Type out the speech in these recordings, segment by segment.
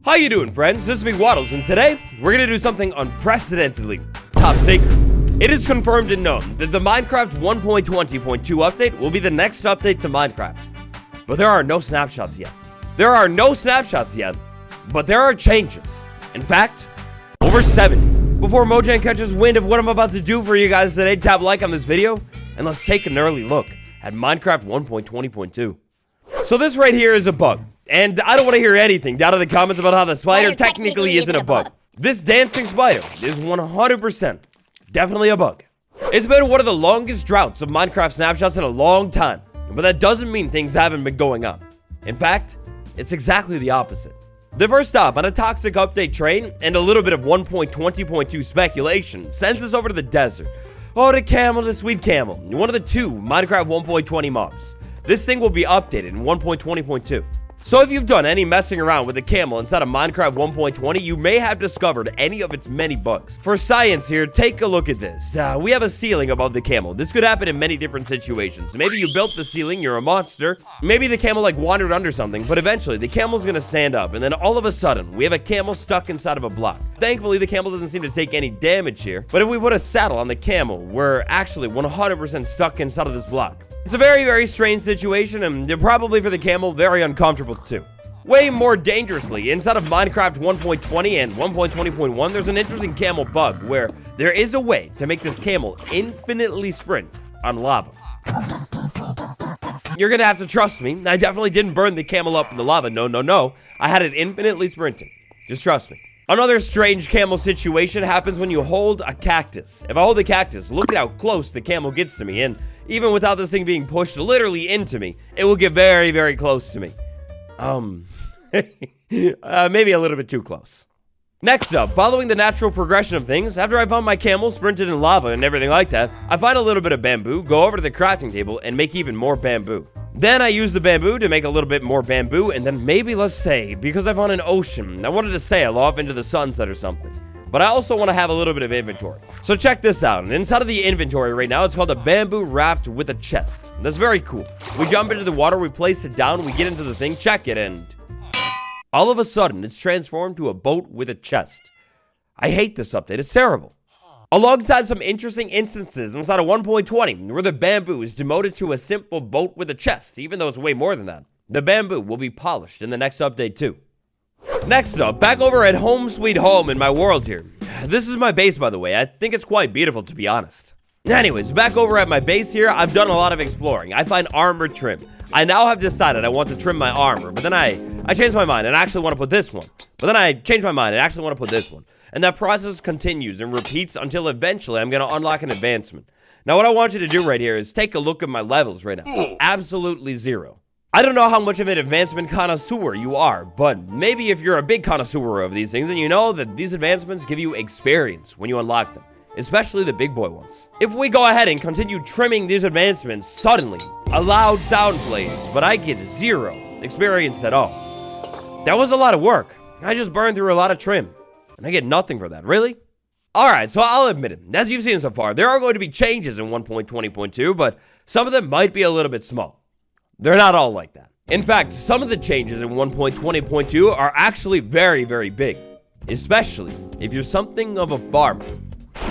How you doing, friends? This is me, Waddles, and today we're gonna do something unprecedentedly top secret. It is confirmed and known that the Minecraft 1.20.2 update will be the next update to Minecraft. But there are no snapshots yet. There are no snapshots yet, but there are changes. In fact, over 70. Before Mojang catches wind of what I'm about to do for you guys today, tap like on this video, and let's take an early look at Minecraft 1.20.2. So this right here is a bug. And I don't want to hear anything down in the comments about how the spider technically isn't a bug. This dancing spider is 100% definitely a bug. It's been one of the longest droughts of Minecraft snapshots in a long time, but that doesn't mean things haven't been going on. In fact, it's exactly the opposite. The first stop on a toxic update train and a little bit of 1.20.2 speculation sends us over to the desert. Oh, the Camel, the sweet Camel, one of the two Minecraft 1.20 mobs. This thing will be updated in 1.20.2. So if you've done any messing around with the Camel inside of Minecraft 1.20, you may have discovered any of its many bugs. For science here, take a look at this. We have a ceiling above the Camel. This could happen in many different situations. Maybe you built the ceiling, you're a monster. Maybe the Camel wandered under something, but eventually the Camel's gonna stand up, and then all of a sudden, we have a Camel stuck inside of a block. Thankfully, the Camel doesn't seem to take any damage here, but if we put a saddle on the Camel, we're actually 100% stuck inside of this block. It's a very, very strange situation, and probably for the Camel, very uncomfortable too. Way more dangerously, inside of Minecraft 1.20 and 1.20.1, there's an interesting Camel bug where there is a way to make this Camel infinitely sprint on lava. You're gonna have to trust me. I definitely didn't burn the Camel up in the lava. No. I had it infinitely sprinting. Just trust me. Another strange Camel situation happens when you hold a cactus. If I hold the cactus, look at how close the Camel gets to me, and even without this thing being pushed literally into me, it will get very, very close to me. Maybe a little bit too close. Next up, following the natural progression of things, after I found my Camel sprinted in lava and everything like that, I find a little bit of bamboo, go over to the crafting table, and make even more bamboo. Then I use the bamboo to make a little bit more bamboo, and then maybe, let's say, because I found an ocean, I wanted to sail off into the sunset or something. But I also want to have a little bit of inventory. So check this out. And inside of the inventory right now, it's called a bamboo raft with a chest. That's very cool. We jump into the water, we place it down, we get into the thing, check it, and all of a sudden, it's transformed to a boat with a chest. I hate this update. It's terrible. Alongside some interesting instances inside of 1.20, where the bamboo is demoted to a simple boat with a chest, even though it's way more than that. The bamboo will be polished in the next update too. Next up, back over at home sweet home in my world here. This is my base, by the way. I think it's quite beautiful, to be honest. Anyways, back over at my base here, I've done a lot of exploring. I find armor trim. I now have decided I want to trim my armor, but then I changed my mind and I actually want to put this one. But then I changed my mind and actually want to put this one. And that process continues and repeats until eventually I'm going to unlock an advancement. Now, what I want you to do right here is take a look at my levels right now. Absolutely zero. I don't know how much of an advancement connoisseur you are, but maybe if you're a big connoisseur of these things, then you know that these advancements give you experience when you unlock them, especially the big boy ones. If we go ahead and continue trimming these advancements, suddenly a loud sound plays, but I get zero experience at all. That was a lot of work. I just burned through a lot of trim, and I get nothing for that. Really? Alright, so I'll admit it. As you've seen so far, there are going to be changes in 1.20.2, but some of them might be a little bit small. They're not all like that. In fact, some of the changes in 1.20.2 are actually very, very big, especially if you're something of a farmer.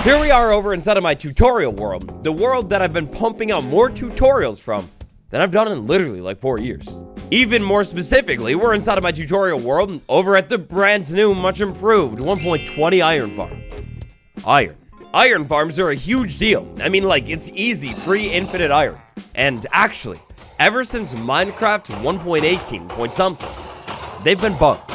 Here we are over inside of my tutorial world, the world that I've been pumping out more tutorials from than I've done in literally like 4 years. Even more specifically, we're inside of my tutorial world over at the brand new, much improved 1.20 iron farm. Iron farms are a huge deal. I mean, it's easy, free, infinite iron. And actually, ever since Minecraft 1.18 point something, they've been bugged.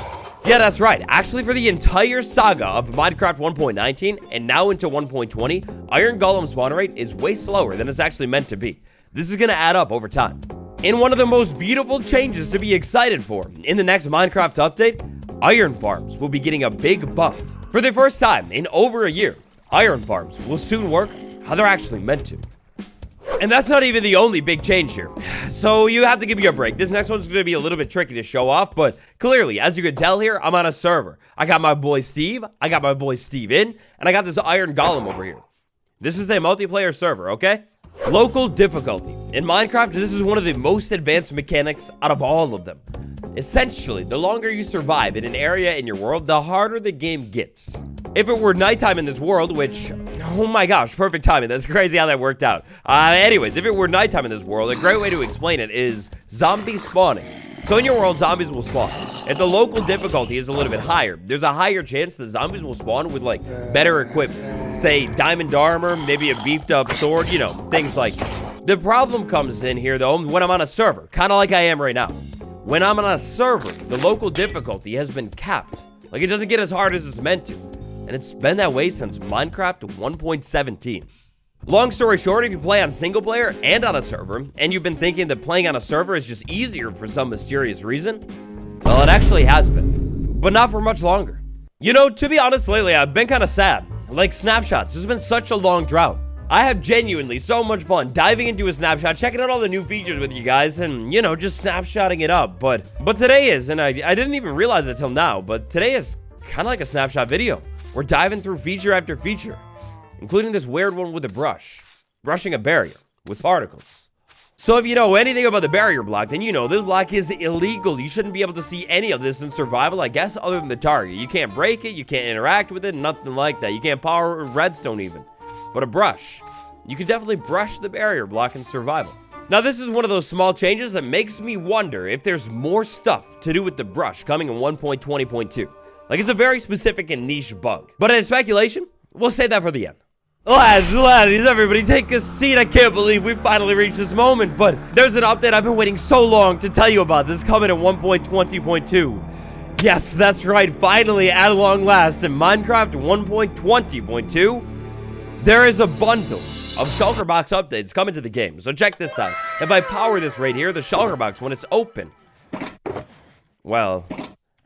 Yeah, that's right. Actually, for the entire saga of Minecraft 1.19 and now into 1.20, Iron Golem spawn rate is way slower than it's actually meant to be. This is going to add up over time. In one of the most beautiful changes to be excited for, in the next Minecraft update, iron farms will be getting a big buff. For the first time in over a year, iron farms will soon work how they're actually meant to. And that's not even the only big change here. So you have to give me a break. This next one's going to be a little bit tricky to show off, but clearly, as you can tell here, I'm on a server. I got my boy Steve, I got my boy Steven, and I got this Iron Golem over here. This is a multiplayer server, okay? Local difficulty. In Minecraft, this is one of the most advanced mechanics out of all of them. Essentially, the longer you survive in an area in your world, the harder the game gets. If it were nighttime in this world, which, oh my gosh, perfect timing. That's crazy how that worked out. Anyways, if it were nighttime in this world, a great way to explain it is zombie spawning. So in your world, zombies will spawn. If the local difficulty is a little bit higher, there's a higher chance that zombies will spawn with, like, better equipment. Say, diamond armor, maybe a beefed up sword, you know, things like that. The problem comes in here, though, when I'm on a server, kind of like I am right now. When I'm on a server, the local difficulty has been capped. Like, it doesn't get as hard as it's meant to. And it's been that way since Minecraft 1.17. Long story short, if you play on single player and on a server, and you've been thinking that playing on a server is just easier for some mysterious reason, well, it actually has been, but not for much longer. You know, to be honest, lately, I've been kind of sad. Like snapshots, there's been such a long drought. I have genuinely so much fun diving into a snapshot, checking out all the new features with you guys, and, you know, just snapshotting it up. But today is, and I didn't even realize it till now, but today is kind of like a snapshot video. We're diving through feature after feature, including this weird one with a brush, brushing a barrier with particles. So if you know anything about the barrier block, then you know this block is illegal. You shouldn't be able to see any of this in survival, I guess, other than the target. You can't break it, you can't interact with it, nothing like that. You can't power redstone even. But a brush, you can definitely brush the barrier block in survival. Now this is one of those small changes that makes me wonder if there's more stuff to do with the brush coming in 1.20.2. Like, it's a very specific and niche bug. But as speculation, we'll save that for the end. Laddies, everybody take a seat. I can't believe we finally reached this moment, but there's an update I've been waiting so long to tell you about. This coming at 1.20.2. Yes, that's right. Finally, at long last, in Minecraft 1.20.2, there is a bundle of Shulker box updates coming to the game. So check this out. If I power this right here, the Shulker box, when it's open, well,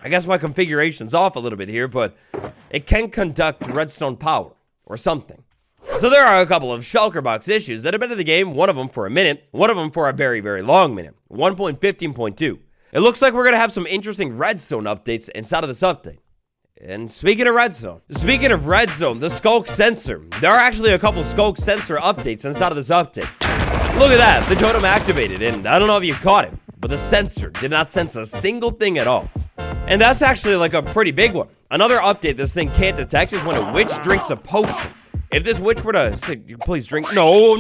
I guess my configuration's off a little bit here, but it can conduct redstone power or something. So there are a couple of Shulker box issues that have been in the game, one of them for a minute, one of them for a very, very long minute, 1.15.2. It looks like we're going to have some interesting redstone updates inside of this update. And speaking of redstone, the skulk sensor. There are actually a couple skulk sensor updates inside of this update. Look at that, the totem activated, and I don't know if you caught it, but the sensor did not sense a single thing at all. And that's actually like a pretty big one. Another update this thing can't detect is when a witch drinks a potion. If this witch were to say, please drink, no.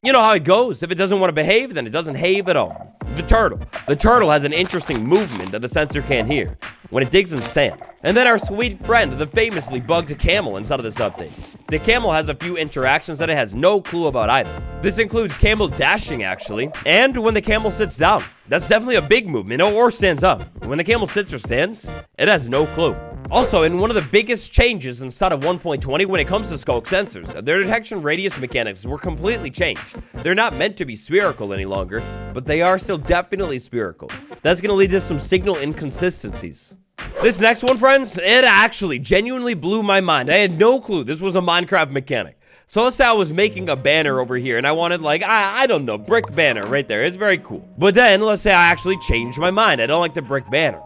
You know how it goes. If it doesn't want to behave, then it doesn't behave at all. The turtle has an interesting movement that the sensor can't hear when it digs in sand. And then our sweet friend, the famously bugged Camel inside of this update. The Camel has a few interactions that it has no clue about either. This includes Camel dashing, actually, and when the Camel sits down. That's definitely a big movement, or stands up. When the Camel sits or stands, it has no clue. Also, in one of the biggest changes inside of 1.20 when it comes to skulk sensors, their detection radius mechanics were completely changed. They're not meant to be spherical any longer, but they are still definitely spherical. That's going to lead to some signal inconsistencies. This next one, friends, it actually genuinely blew my mind. I had no clue this was a Minecraft mechanic. So let's say I was making a banner over here and I wanted, like, I don't know, brick banner right there. It's very cool. But then let's say I actually changed my mind. I don't like the brick banner.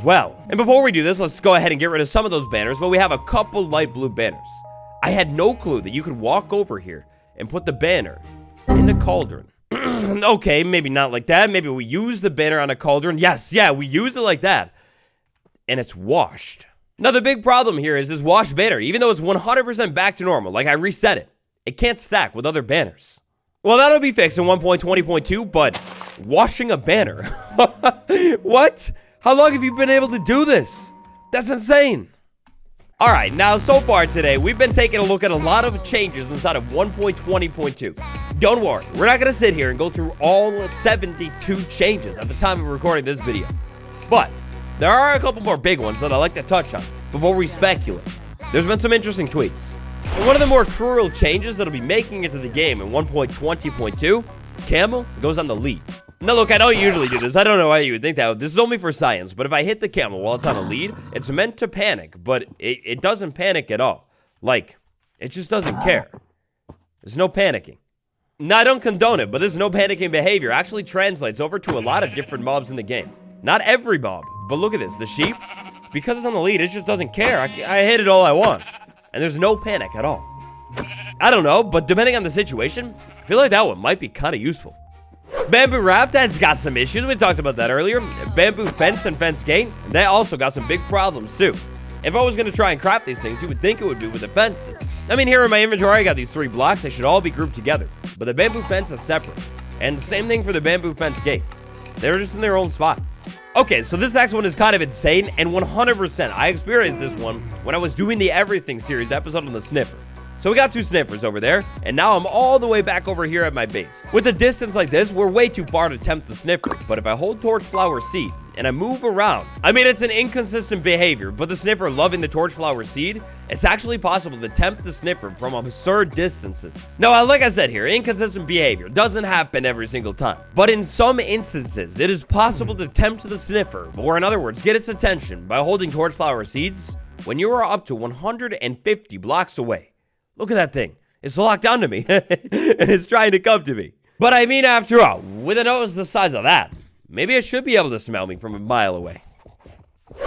Well, and before we do this, let's go ahead and get rid of some of those banners, but we have a couple light blue banners. I had no clue that you could walk over here and put the banner in a cauldron. Okay, maybe not like that. Maybe we use the banner on a cauldron. Yes, yeah, we use it like that. And it's washed. Now, the big problem here is this washed banner, even though it's 100% back to normal, like I reset it, it can't stack with other banners. Well, that'll be fixed in 1.20.2, but washing a banner? What? How long have you been able to do this? That's insane. All right, now so far today, we've been taking a look at a lot of changes inside of 1.20.2. Don't worry, we're not gonna sit here and go through all 72 changes at the time of recording this video. But there are a couple more big ones that I like to touch on before we speculate. There's been some interesting tweaks. And one of the more crucial changes that'll be making it to the game in 1.20.2, Camel goes on the lead. Now look, I don't usually do this. I don't know why you would think that. This is only for science, but if I hit the Camel while it's on a lead, it's meant to panic, but it doesn't panic at all. Like, it just doesn't care. There's no panicking. Now, I don't condone it, but this no panicking behavior actually translates over to a lot of different mobs in the game. Not every mob, but look at this. The sheep, because it's on the lead, it just doesn't care. I hit it all I want. And there's no panic at all. I don't know, but depending on the situation, I feel like that one might be kind of useful. Bamboo raft has got some issues. We talked about that earlier. Bamboo fence and fence gate, they also got some big problems too. If I was going to try and craft these things, you would think it would be with the fences. I mean, here in my inventory, I got these 3 blocks. They should all be grouped together. But the bamboo fence is separate. And same thing for the bamboo fence gate. They're just in their own spot. Okay, so this next one is kind of insane, and 100%, I experienced this one when I was doing the Everything series episode on the sniffer. So we got 2 sniffers over there, and now I'm all the way back over here at my base. With a distance like this, we're way too far to tempt the sniffer, but if I hold torchflower seed and I move around, I mean, it's an inconsistent behavior, but the sniffer loving the torchflower seed, it's actually possible to tempt the sniffer from absurd distances. Now, like I said here, inconsistent behavior doesn't happen every single time, but in some instances, it is possible to tempt the sniffer, or in other words, get its attention by holding torchflower seeds when you are up to 150 blocks away. Look at that thing. It's locked onto me, and it's trying to come to me. But I mean, after all, with a nose the size of that, maybe it should be able to smell me from a mile away.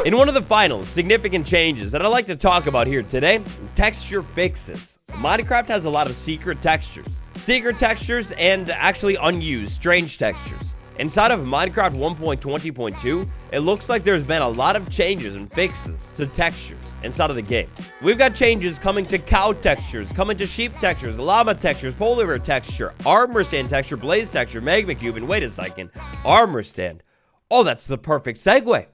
In one of the final significant changes that I'd like to talk about here today, texture fixes. Minecraft has a lot of secret textures. Secret textures and actually unused, strange textures. Inside of Minecraft 1.20.2, it looks like there's been a lot of changes and fixes to textures inside of the game. We've got changes coming to cow textures, coming to sheep textures, llama textures, polar bear texture, armor stand texture, blaze texture, magma cube, and wait a second, armor stand. Oh, that's the perfect segue.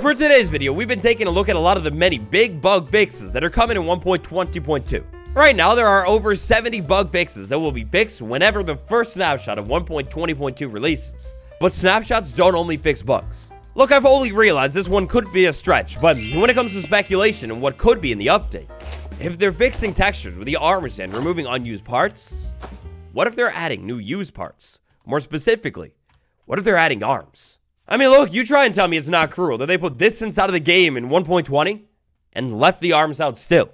For today's video, we've been taking a look at a lot of the many big bug fixes that are coming in 1.20.2. Right now, there are over 70 bug fixes that will be fixed whenever the first snapshot of 1.20.2 releases. But snapshots don't only fix bugs. Look, I've only realized this one could be a stretch, but when it comes to speculation and what could be in the update, if they're fixing textures with the armor stand, removing unused parts, what if they're adding new used parts? More specifically, what if they're adding arms? I mean, look, you try and tell me it's not cruel that they put this inside of the game in 1.20 and left the arms out still.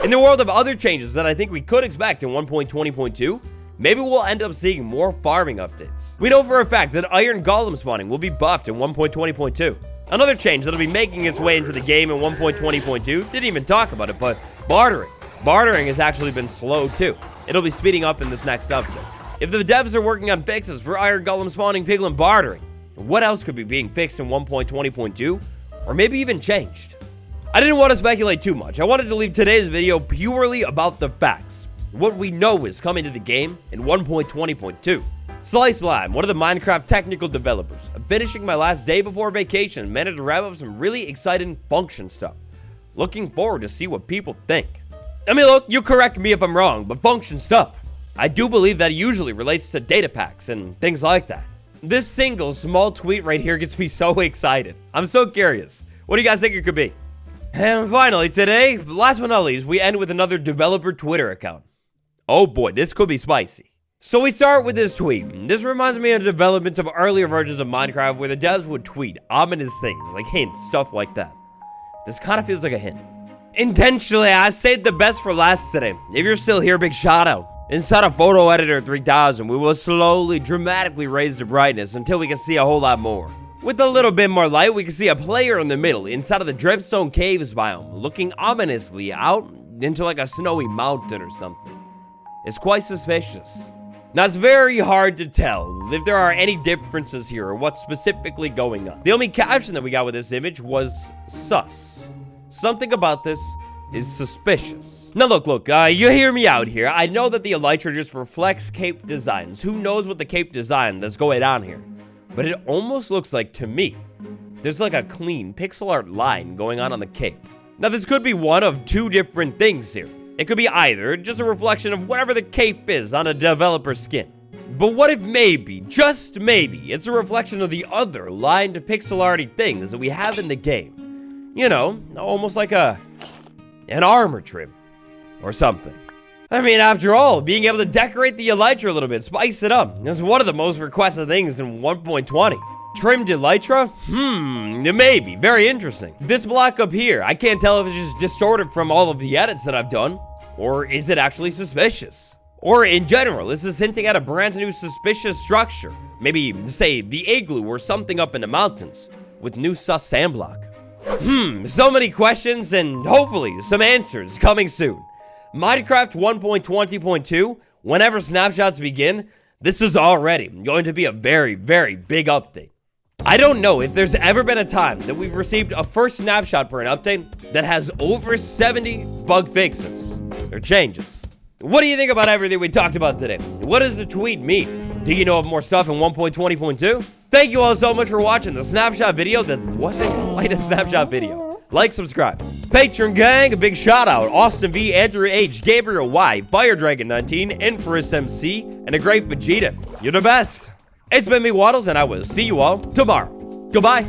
In the world of other changes that I think we could expect in 1.20.2, maybe we'll end up seeing more farming updates. We know for a fact that iron golem spawning will be buffed in 1.20.2. Another change that'll be making its way into the game in 1.20.2, didn't even talk about it, but bartering. Bartering has actually been slow too. It'll be speeding up in this next update. If the devs are working on fixes for iron golem spawning, piglin bartering, what else could be being fixed in 1.20.2, or maybe even changed? I didn't want to speculate too much. I wanted to leave today's video purely about the facts. What we know is coming to the game in 1.20.2. Slice Lime, one of the Minecraft technical developers. I'm finishing my last day before vacation and managed to wrap up some really exciting function stuff. Looking forward to see what people think. I mean, look, you correct me if I'm wrong, but function stuff, I do believe that usually relates to data packs and things like that. This single small tweet right here gets me so excited. I'm so curious. What do you guys think it could be? And finally, today, last but not least, we end with another developer Twitter account. Oh boy, this could be spicy. So we start with this tweet. This reminds me of the development of earlier versions of Minecraft where the devs would tweet ominous things, like hints, stuff like that. This kind of feels like a hint. Intentionally, I saved the best for last today. If you're still here, big shout out. Inside of Photo Editor 3000, we will slowly, dramatically raise the brightness until we can see a whole lot more. With a little bit more light, we can see a player in the middle inside of the Dripstone Caves biome, looking ominously out into like a snowy mountain or something. It's quite suspicious. Now, it's very hard to tell if there are any differences here or what's specifically going on. The only caption that we got with this image was sus. Something about this is suspicious. Now look, you hear me out here. I know that the elytra just reflects cape designs. Who knows what the cape design that's going on here? But it almost looks like, to me, there's like a clean pixel art line going on the cape. Now, this could be one of two different things here. It could be either just a reflection of whatever the cape is on a developer's skin. But what if maybe, just maybe, it's a reflection of the other lined pixel arty things that we have in the game? You know, almost like an armor trim or something. I mean, after all, being able to decorate the elytra a little bit, spice it up, is one of the most requested things in 1.20. Trimmed elytra? Maybe. Very interesting. This block up here, I can't tell if it's just distorted from all of the edits that I've done, or is it actually suspicious? Or in general, is this hinting at a brand new suspicious structure? Maybe, say, the igloo or something up in the mountains, with new sus sandblock. So many questions and hopefully some answers coming soon. Minecraft 1.20.2, whenever snapshots begin, This is already going to be a very, very big update. I don't know if there's ever been a time that we've received a first snapshot for an update that has over 70 bug fixes or changes. What do you think about everything we talked about today? What does the tweet mean? Do you know of more stuff in 1.20.2? Thank you all so much for watching the snapshot video that wasn't quite a snapshot video. Like, subscribe. Patreon gang, a big shout out. Austin V, Andrew H, Gabriel Y, Fire Dragon 19, Empress MC, and a great Vegeta. You're the best. It's been me, Waddles, and I will see you all tomorrow. Goodbye.